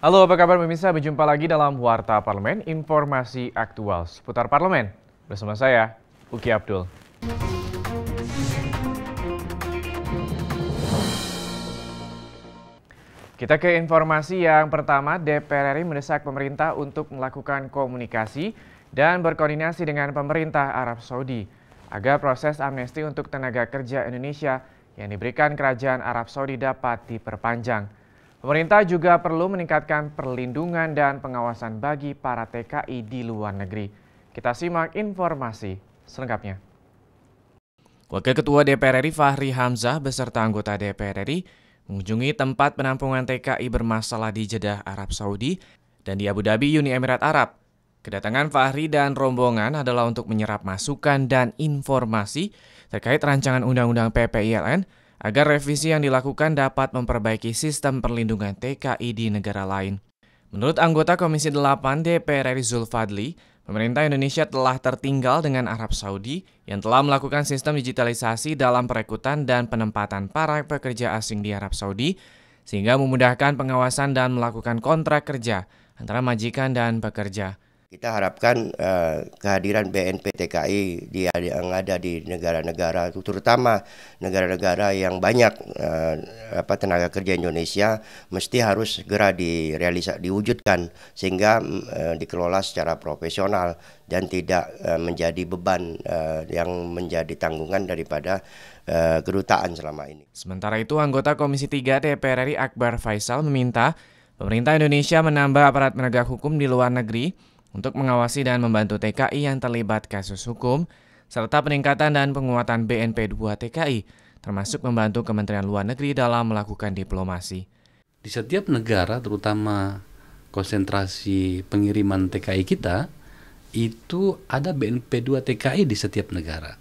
Halo, apa kabar pemirsa? Berjumpa lagi dalam Warta Parlemen, informasi aktual seputar parlemen. Bersama saya, Uki Abdul. Kita ke informasi yang pertama, DPR RI mendesak pemerintah untuk melakukan komunikasi dan berkoordinasi dengan pemerintah Arab Saudi agar proses amnesti untuk tenaga kerja Indonesia yang diberikan Kerajaan Arab Saudi dapat diperpanjang. Pemerintah juga perlu meningkatkan perlindungan dan pengawasan bagi para TKI di luar negeri. Kita simak informasi selengkapnya. Wakil Ketua DPR RI Fahri Hamzah beserta anggota DPR RI mengunjungi tempat penampungan TKI bermasalah di Jeddah, Arab Saudi dan di Abu Dhabi, Uni Emirat Arab. Kedatangan Fahri dan rombongan adalah untuk menyerap masukan dan informasi terkait rancangan Undang-Undang PPILN agar revisi yang dilakukan dapat memperbaiki sistem perlindungan TKI di negara lain. Menurut anggota Komisi 8 DPR RI Zulfadli, pemerintah Indonesia telah tertinggal dengan Arab Saudi yang telah melakukan sistem digitalisasi dalam perekrutan dan penempatan para pekerja asing di Arab Saudi, sehingga memudahkan pengawasan dan melakukan kontrak kerja antara majikan dan pekerja. Kita harapkan kehadiran BNP TKI yang ada di negara-negara, terutama negara-negara yang banyak tenaga kerja Indonesia, mesti harus segera diwujudkan sehingga dikelola secara profesional dan tidak menjadi beban yang menjadi tanggungan daripada kedutaan selama ini. Sementara itu, anggota Komisi 3 DPR RI Akbar Faisal meminta pemerintah Indonesia menambah aparat penegak hukum di luar negeri untuk mengawasi dan membantu TKI yang terlibat kasus hukum, serta peningkatan dan penguatan BNP 2 TKI, termasuk membantu Kementerian Luar Negeri dalam melakukan diplomasi. Di setiap negara, terutama konsentrasi pengiriman TKI kita, itu ada BNP 2 TKI di setiap negara.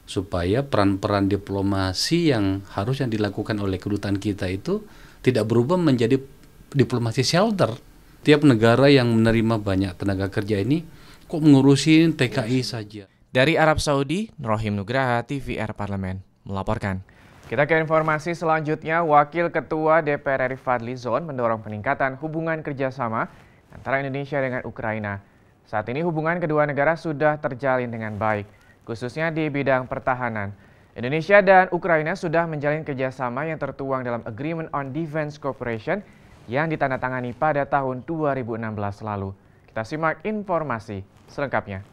Supaya peran-peran diplomasi yang harusnya dilakukan oleh kedutaan kita itu tidak berubah menjadi diplomasi shelter. Tiap negara yang menerima banyak tenaga kerja ini kok mengurusin TKI saja. Dari Arab Saudi, Rohim Nugraha, TVR Parlemen, melaporkan. Kita ke informasi selanjutnya, Wakil Ketua DPR RI Fadli Zon mendorong peningkatan hubungan kerjasama antara Indonesia dengan Ukraina. Saat ini hubungan kedua negara sudah terjalin dengan baik, khususnya di bidang pertahanan. Indonesia dan Ukraina sudah menjalin kerjasama yang tertuang dalam Agreement on Defense Cooperation yang ditandatangani pada tahun 2016 lalu. Kita simak informasi selengkapnya.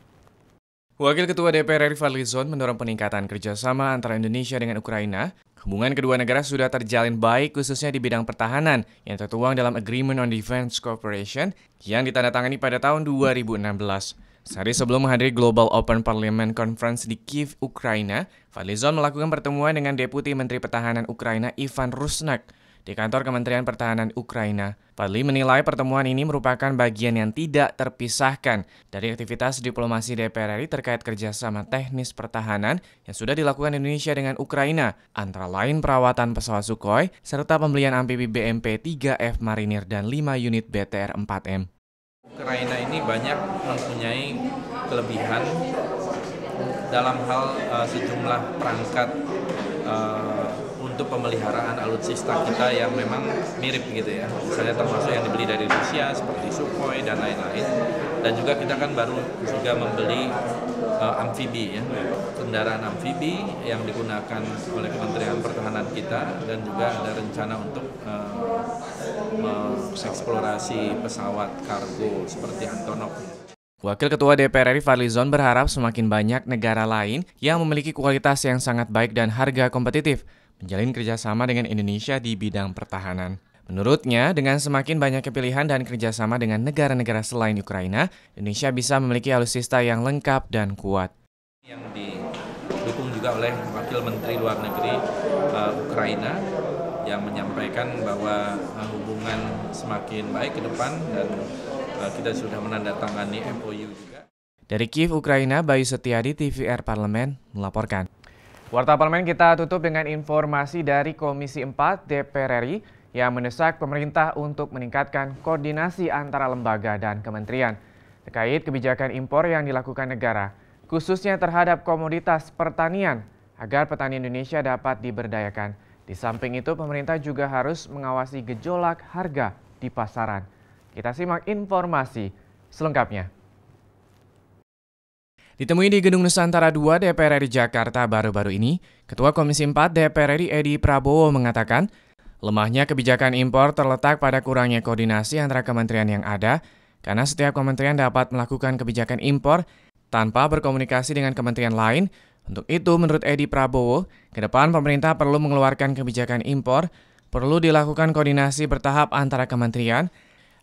Wakil Ketua DPR RI Fadli Zon mendorong peningkatan kerjasama antara Indonesia dengan Ukraina. Hubungan kedua negara sudah terjalin baik khususnya di bidang pertahanan yang tertuang dalam Agreement on Defense Cooperation yang ditandatangani pada tahun 2016. Sehari sebelum menghadiri Global Open Parliament Conference di Kiev, Ukraina, Fadli Zon melakukan pertemuan dengan Deputi Menteri Pertahanan Ukraina Ivan Rusnak di kantor Kementerian Pertahanan Ukraina. Fadli menilai pertemuan ini merupakan bagian yang tidak terpisahkan dari aktivitas diplomasi DPR RI terkait kerjasama teknis pertahanan yang sudah dilakukan Indonesia dengan Ukraina, antara lain perawatan pesawat Sukhoi serta pembelian amfibi BMP 3F Marinir dan 5 unit BTR 4M. Ukraina ini banyak mempunyai kelebihan dalam hal sejumlah perangkat untuk pemeliharaan alutsista kita yang memang mirip gitu ya. Misalnya termasuk yang dibeli dari Rusia seperti Sukhoi dan lain-lain. Dan juga kita kan baru juga membeli amfibi ya. Kendaraan amfibi yang digunakan oleh Kementerian Pertahanan kita dan juga ada rencana untuk mengeksplorasi pesawat kargo seperti Antonov. Wakil Ketua DPR RI Fadli Zon berharap semakin banyak negara lain yang memiliki kualitas yang sangat baik dan harga kompetitif menjalin kerjasama dengan Indonesia di bidang pertahanan. Menurutnya, dengan semakin banyaknya pilihan dan kerjasama dengan negara-negara selain Ukraina, Indonesia bisa memiliki alutsista yang lengkap dan kuat. Yang didukung juga oleh Wakil Menteri Luar Negeri Ukraina yang menyampaikan bahwa hubungan semakin baik ke depan dan kita sudah menandatangani MOU juga. Dari Kiev, Ukraina, Bayu Setiadi, TVR Parlemen, melaporkan. Warta Parlemen kita tutup dengan informasi dari Komisi 4 DPR RI yang mendesak pemerintah untuk meningkatkan koordinasi antara lembaga dan kementerian terkait kebijakan impor yang dilakukan negara, khususnya terhadap komoditas pertanian, agar petani Indonesia dapat diberdayakan. Di samping itu, pemerintah juga harus mengawasi gejolak harga di pasaran. Kita simak informasi selengkapnya. Ditemui di Gedung Nusantara II DPR RI Jakarta baru-baru ini, Ketua Komisi 4 DPR RI Edi Prabowo mengatakan, lemahnya kebijakan impor terletak pada kurangnya koordinasi antara kementerian yang ada, karena setiap kementerian dapat melakukan kebijakan impor tanpa berkomunikasi dengan kementerian lain. Untuk itu, menurut Edi Prabowo, ke depan pemerintah perlu mengeluarkan kebijakan impor, perlu dilakukan koordinasi bertahap antara kementerian,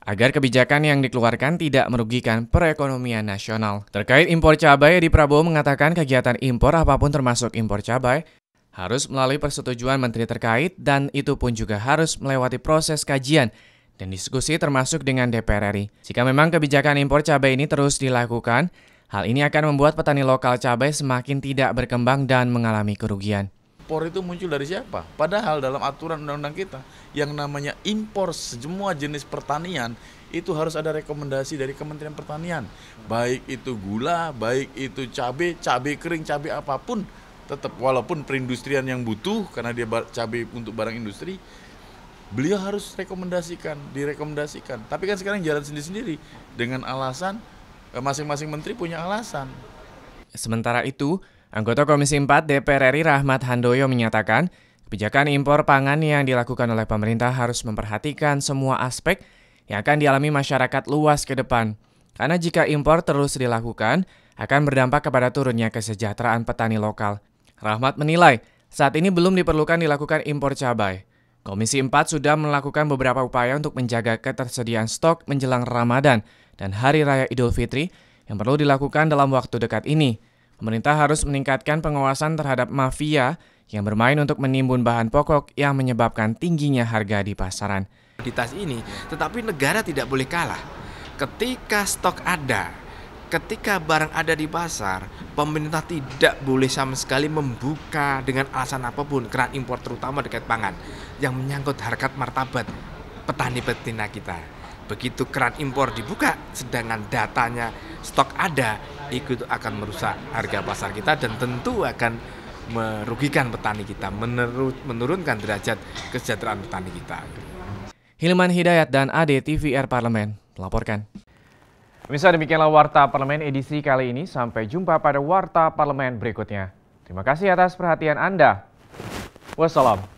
agar kebijakan yang dikeluarkan tidak merugikan perekonomian nasional. Terkait impor cabai, Edi Prabowo mengatakan kegiatan impor apapun termasuk impor cabai harus melalui persetujuan menteri terkait dan itu pun juga harus melewati proses kajian dan diskusi termasuk dengan DPR RI. Jika memang kebijakan impor cabai ini terus dilakukan, hal ini akan membuat petani lokal cabai semakin tidak berkembang dan mengalami kerugian. Impor itu muncul dari siapa? Padahal dalam aturan undang-undang kita yang namanya impor semua jenis pertanian itu harus ada rekomendasi dari Kementerian Pertanian. Baik itu gula, baik itu cabai kering, cabai apapun, tetap walaupun perindustrian yang butuh karena dia cabai untuk barang industri, beliau harus direkomendasikan. Tapi kan sekarang jalan sendiri-sendiri dengan alasan masing-masing menteri punya alasan. Sementara itu, anggota Komisi 4 DPR RI Rahmat Handoyo menyatakan, kebijakan impor pangan yang dilakukan oleh pemerintah harus memperhatikan semua aspek yang akan dialami masyarakat luas ke depan. Karena jika impor terus dilakukan, akan berdampak kepada turunnya kesejahteraan petani lokal. Rahmat menilai, saat ini belum diperlukan dilakukan impor cabai. Komisi 4 sudah melakukan beberapa upaya untuk menjaga ketersediaan stok menjelang Ramadan dan Hari Raya Idul Fitri yang perlu dilakukan dalam waktu dekat ini. Pemerintah harus meningkatkan pengawasan terhadap mafia yang bermain untuk menimbun bahan pokok yang menyebabkan tingginya harga di pasaran. Komoditas ini, tetapi negara tidak boleh kalah. Ketika stok ada, ketika barang ada di pasar, pemerintah tidak boleh sama sekali membuka dengan alasan apapun keran impor terutama terkait pangan yang menyangkut harkat martabat petani-petani kita. Begitu keran impor dibuka, sedangkan datanya stok ada, itu akan merusak harga pasar kita dan tentu akan merugikan petani kita, menurunkan derajat kesejahteraan petani kita. Hilman Hidayat dan AD TVR Parlemen melaporkan. Pemirsa, demikianlah Warta Parlemen edisi kali ini. Sampai jumpa pada Warta Parlemen berikutnya. Terima kasih atas perhatian Anda. Wassalam.